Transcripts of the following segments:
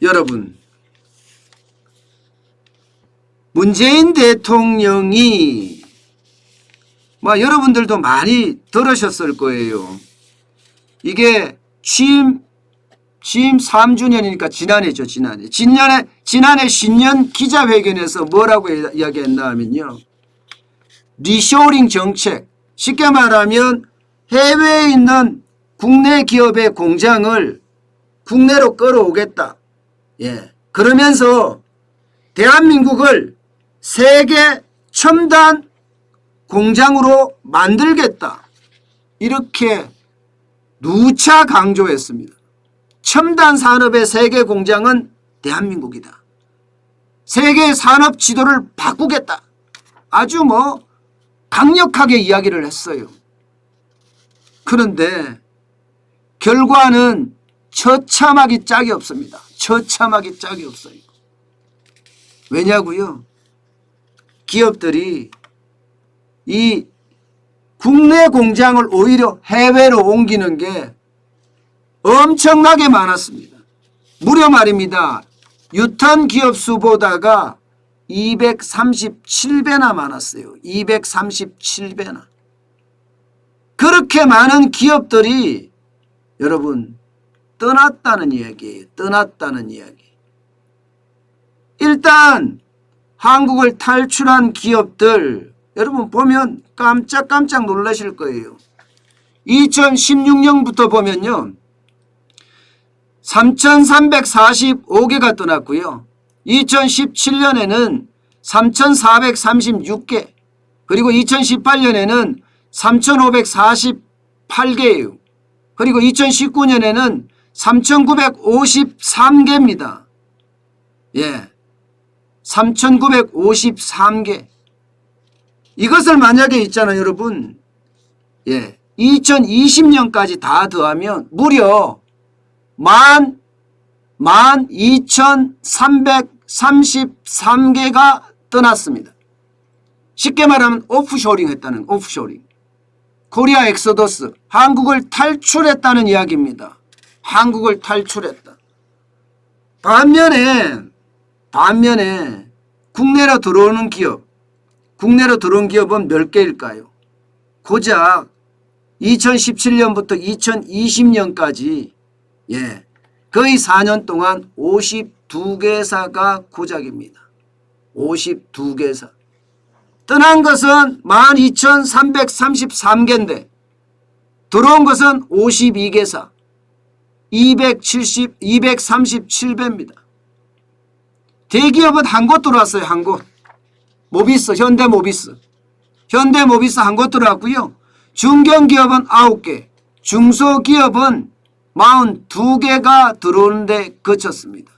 여러분, 문재인 대통령이 여러분들도 많이 들으셨을 거예요. 이게 취임 3주년이니까 지난해죠. 지난해 신년 기자회견에서 뭐라고 이야기했나 하면요. 리쇼링 정책, 쉽게 말하면 해외에 있는 국내 기업의 공장을 국내로 끌어오겠다. 예. 그러면서 대한민국을 세계 첨단 공장으로 만들겠다. 이렇게 누차 강조했습니다. 첨단 산업의 세계 공장은 대한민국이다. 세계 산업 지도를 바꾸겠다. 아주 강력하게 이야기를 했어요. 그런데 결과는 처참하기 짝이 없습니다. 처참하기 짝이 없어요. 왜냐고요? 기업들이 이 국내 공장을 오히려 해외로 옮기는 게 엄청나게 많았습니다. 무려 말입니다. 유턴 기업 수보다가 237배나 많았어요. 237배나. 그렇게 많은 기업들이 여러분 떠났다는 이야기예요. 떠났다는 이야기. 일단 한국을 탈출한 기업들 여러분 보면 깜짝 놀라실 거예요. 2016년부터 보면요. 3,345개가 떠났고요. 2017년에는 3,436개, 그리고 2018년에는 3,548개예요. 그리고 2019년에는 3,953개입니다. 예, 3,953개. 이것을 만약에 있잖아요, 여러분. 예, 2020년까지 다 더하면 무려 12,333개가 떠났습니다. 쉽게 말하면 오프쇼링 했다는, 오프쇼링. 코리아 엑소더스, 한국을 탈출했다는 이야기입니다. 한국을 탈출했다. 반면에 국내로 들어오는 기업, 국내로 들어온 기업은 몇 개일까요? 고작 2017년부터 2020년까지 예, 거의 4년 동안 52개사가 고작입니다. 52개사. 떠난 것은 12,333개인데 들어온 것은 52개사. 237배입니다. 대기업은 한 곳 들어왔어요. 한 곳. 모비스, 현대모비스. 현대모비스 한 곳 들어왔고요. 중견기업은 9개. 중소기업은 42개가 들어오는데 그쳤습니다.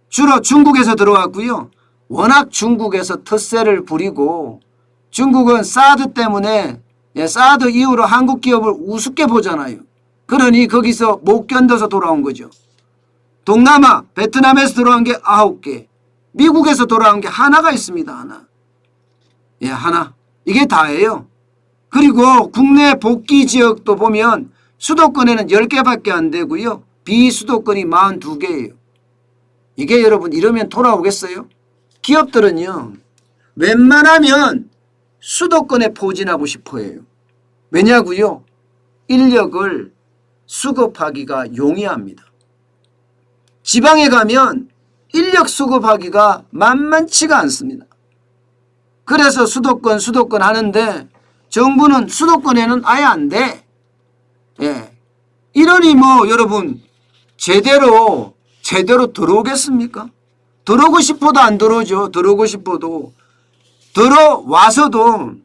주로 중국에서 들어왔고요. 워낙 중국에서 텃세를 부리고 중국은 사드 때문에 사드 이후로 한국 기업을 우습게 보잖아요. 그러니 거기서 못 견뎌서 돌아온 거죠. 동남아, 베트남에서 들어온 게 9개. 미국에서 돌아온 게 하나가 있습니다. 하나. 예, 하나. 이게 다예요. 그리고 국내 복귀 지역도 보면 수도권에는 10개밖에 안 되고요. 비수도권이 42개예요. 이게 여러분 이러면 돌아오겠어요? 기업들은요. 웬만하면 수도권에 포진하고 싶어 해요. 왜냐고요? 인력을 수급하기가 용이합니다. 지방에 가면 인력 수급하기가 만만치가 않습니다. 그래서 수도권 하는데 정부는 수도권에는 아예 안 돼. 예. 이러니 여러분 제대로 들어오겠습니까? 들어오고 싶어도 안 들어오죠. 들어오고 싶어도. 들어와서도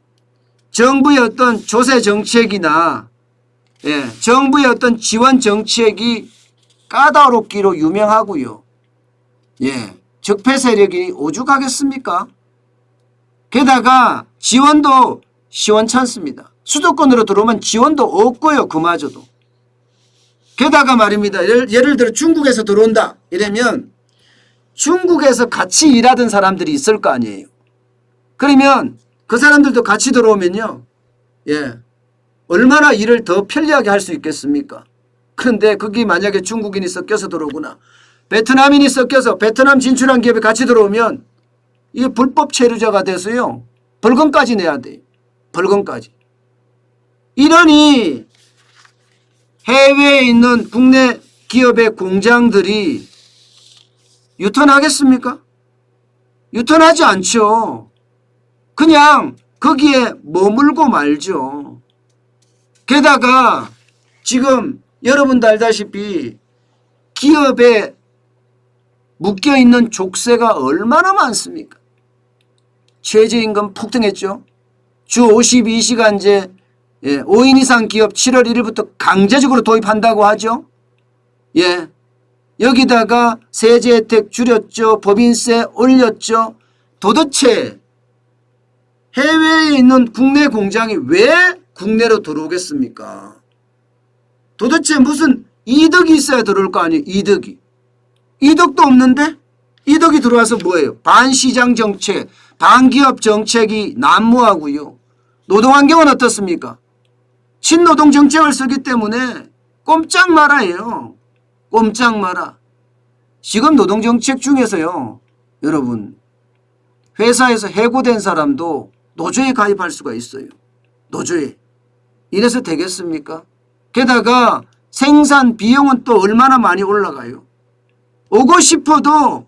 정부의 어떤 조세 정책이나 정부의 어떤 지원 정책이 까다롭기로 유명하고요. 적폐 세력이 오죽하겠습니까? 게다가 지원도 시원찮습니다. 수도권으로 들어오면 지원도 없고요. 그마저도. 게다가 말입니다. 예를 들어 중국에서 들어온다 이러면 중국에서 같이 일하던 사람들이 있을 거 아니에요. 그러면 그 사람들도 같이 들어오면요. 얼마나 일을 더 편리하게 할 수 있겠습니까? 그런데 거기 만약에 중국인이 섞여서 들어오거나 베트남인이 섞여서 베트남 진출한 기업에 같이 들어오면 이게 불법 체류자가 돼서요. 벌금까지 내야 돼요. 벌금까지. 이러니 해외에 있는 국내 기업의 공장들이 유턴하겠습니까? 유턴하지 않죠. 그냥 거기에 머물고 말죠. 게다가 지금 여러분도 알다시피 기업에 묶여있는 족쇄가 얼마나 많습니까? 최저임금 폭등했죠. 주 52시간제 5인 이상 기업 7월 1일부터 강제적으로 도입한다고 하죠. 예. 여기다가 세제 혜택 줄였죠. 법인세 올렸죠. 도대체 해외에 있는 국내 공장이 왜 국내로 들어오겠습니까? 도대체 무슨 이득이 있어야 들어올 거 아니에요. 이득이. 이득도 없는데 이득이 들어와서 뭐예요? 반시장 정책, 반기업 정책이 난무하고요. 노동환경은 어떻습니까? 친노동 정책을 쓰기 때문에 꼼짝 말아요. 꼼짝 마라. 지금 노동정책 중에서요. 여러분 회사에서 해고된 사람도 노조에 가입할 수가 있어요. 노조에. 이래서 되겠습니까? 게다가 생산 비용은 또 얼마나 많이 올라가요. 오고 싶어도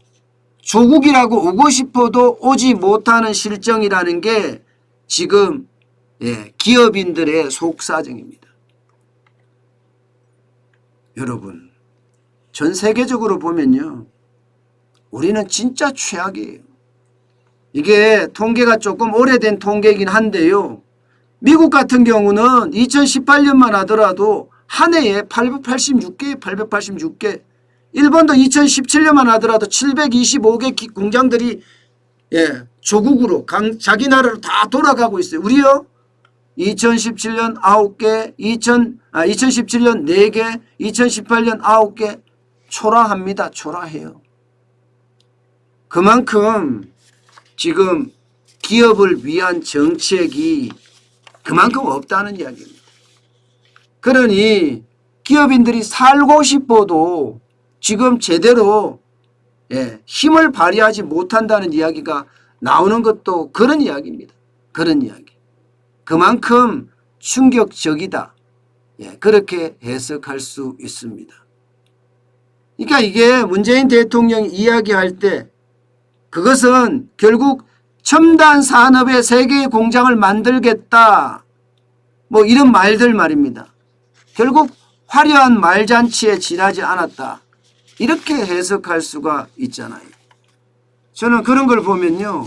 조국이라고 오고 싶어도 오지 못하는 실정이라는 게 지금 기업인들의 속사정입니다. 여러분 전 세계적으로 보면요. 우리는 진짜 최악이에요. 이게 통계가 조금 오래된 통계이긴 한데요. 미국 같은 경우는 2018년만 하더라도 한 해에 886개. 일본도 2017년만 하더라도 725개 공장들이 조국으로 자기 나라로 다 돌아가고 있어요. 우리요? 2017년 9개, 2017년 4개, 2018년 9개. 초라합니다. 초라해요. 그만큼 지금 기업을 위한 정책이 그만큼 없다는 이야기입니다. 그러니 기업인들이 살고 싶어도 지금 제대로 힘을 발휘하지 못한다는 이야기가 나오는 것도 그런 이야기입니다. 그런 이야기. 그만큼 충격적이다. 그렇게 해석할 수 있습니다. 그러니까 이게 문재인 대통령이 이야기할 때 그것은 결국 첨단 산업의 세계의 공장을 만들겠다. 뭐 이런 말들 말입니다. 결국 화려한 말잔치에 지나지 않았다. 이렇게 해석할 수가 있잖아요. 저는 그런 걸 보면요.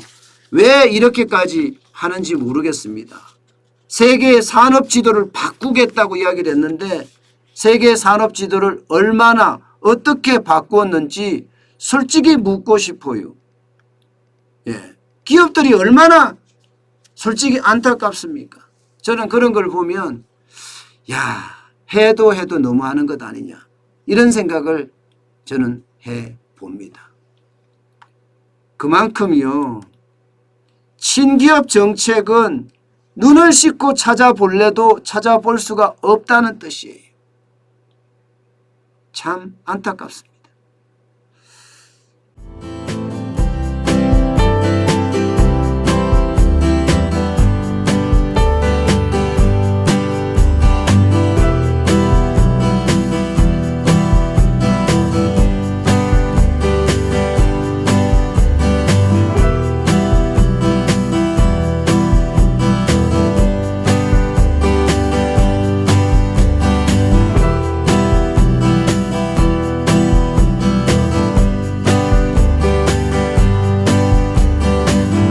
왜 이렇게까지 하는지 모르겠습니다. 세계의 산업 지도를 바꾸겠다고 이야기를 했는데 세계 산업 지도를 얼마나 어떻게 바꾸었는지 솔직히 묻고 싶어요. 기업들이 얼마나 솔직히 안타깝습니까? 저는 그런 걸 보면 해도 너무하는 것 아니냐 이런 생각을 저는 해봅니다. 그만큼요. 친기업 정책은 눈을 씻고 찾아볼래도 찾아볼 수가 없다는 뜻이에요. 참 안타깝습니다.